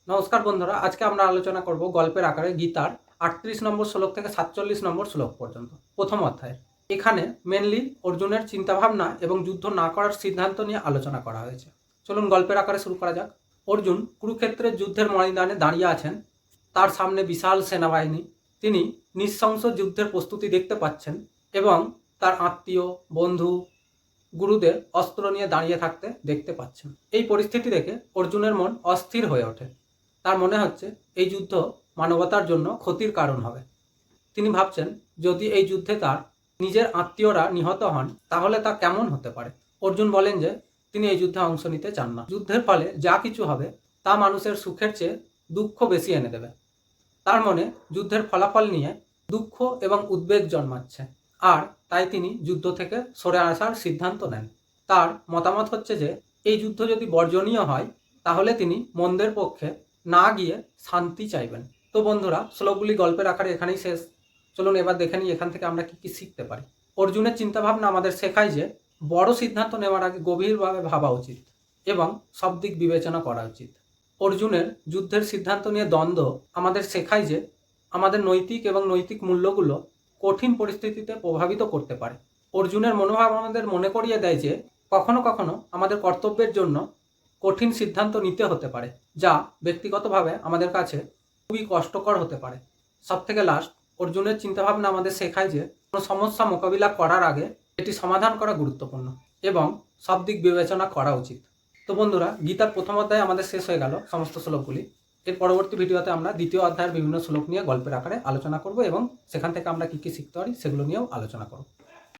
নমস্কার বন্ধুরা, আজকে আমরা আলোচনা করব গল্পের আকারে গীতার ৩৮ নম্বর শ্লোক থেকে ৪৭ নম্বর শ্লোক পর্যন্ত প্রথম অধ্যায়। এখানে মেনলি অর্জুনের চিন্তাভাবনা এবং যুদ্ধ না করার সিদ্ধান্ত নিয়ে আলোচনা করা হয়েছে। চলুন গল্পের আকারে শুরু করা যাক। অর্জুন কুরুক্ষেত্রের যুদ্ধের ময়দানে দাঁড়িয়ে আছেন। তার সামনে বিশাল সেনাবাহিনী। তিনি নৃশংস যুদ্ধের প্রস্তুতি দেখতে পাচ্ছেন এবং তার আত্মীয়, বন্ধু, গুরুদের অস্ত্র নিয়ে দাঁড়িয়ে থাকতে দেখতে পাচ্ছেন। এই পরিস্থিতি দেখে অর্জুনের মন অস্থির হয়ে ওঠে। তার মনে হচ্ছে এই যুদ্ধ মানবতার জন্য ক্ষতির কারণ হবে। তিনি ভাবছেন, যদি এই যুদ্ধে তার নিজের আত্মীয়রা নিহত হন তাহলে তা কেমন হতে পারে। অর্জুন বলেন যে তিনি এই যুদ্ধে অংশ নিতে চান না। যুদ্ধের ফলে যা কিছু হবে তা মানুষের সুখের চেয়ে দুঃখ বেশি এনে দেবে। তার মনে যুদ্ধের ফলাফল নিয়ে দুঃখ এবং উদ্বেগ জন্মাচ্ছে, আর তাই তিনি যুদ্ধ থেকে সরে আসার সিদ্ধান্ত নেন। তার মতামত হচ্ছে যে এই যুদ্ধ যদি বর্জনীয় হয় তাহলে তিনি মন্দের পক্ষে না গিয়ে শান্তি চাইবেন। তো বন্ধুরা, শ্লোকগুলি গল্পের আকারে এখানেই শেষ। চলুন এবার দেখে নিই এখান থেকে আমরা কি শিখতে পারি। অর্জুনের চিন্তাভাবনা আমাদের শেখায় যে বড় সিদ্ধান্ত নেওয়ার আগে গভীরভাবে ভাবা উচিত এবং সব দিক বিবেচনা করা উচিত। অর্জুনের যুদ্ধের সিদ্ধান্ত নিয়ে দ্বন্দ্ব আমাদের শেখায় যে আমাদের নৈতিক এবং নৈতিক মূল্যগুলো কঠিন পরিস্থিতিতে প্রভাবিত করতে পারে। অর্জুনের মনোভাব আমাদের মনে করিয়ে দেয় যে কখনো কখনো আমাদের কর্তব্যের জন্য কঠিন সিদ্ধান্ত নিতে হতে পারে, যা ব্যক্তিগতভাবে আমাদের কাছে খুবই কষ্টকর হতে পারে। সব থেকে লাস্ট, অর্জুনের চিন্তাভাবনা আমাদের শেখায় যে কোনো সমস্যা মোকাবিলা করার আগে এটি সমাধান করা গুরুত্বপূর্ণ এবং সব দিক বিবেচনা করা উচিত। তো বন্ধুরা, গীতার প্রথম অধ্যায় আমাদের শেষ হয়ে গেল সমস্ত শ্লোকগুলি। এর পরবর্তী ভিডিওতে আমরা দ্বিতীয় অধ্যায়ের বিভিন্ন শ্লোক নিয়ে গল্পের আকারে আলোচনা করব এবং সেখান থেকে আমরা কি শিখতে পারি সেগুলো নিয়েও আলোচনা করব।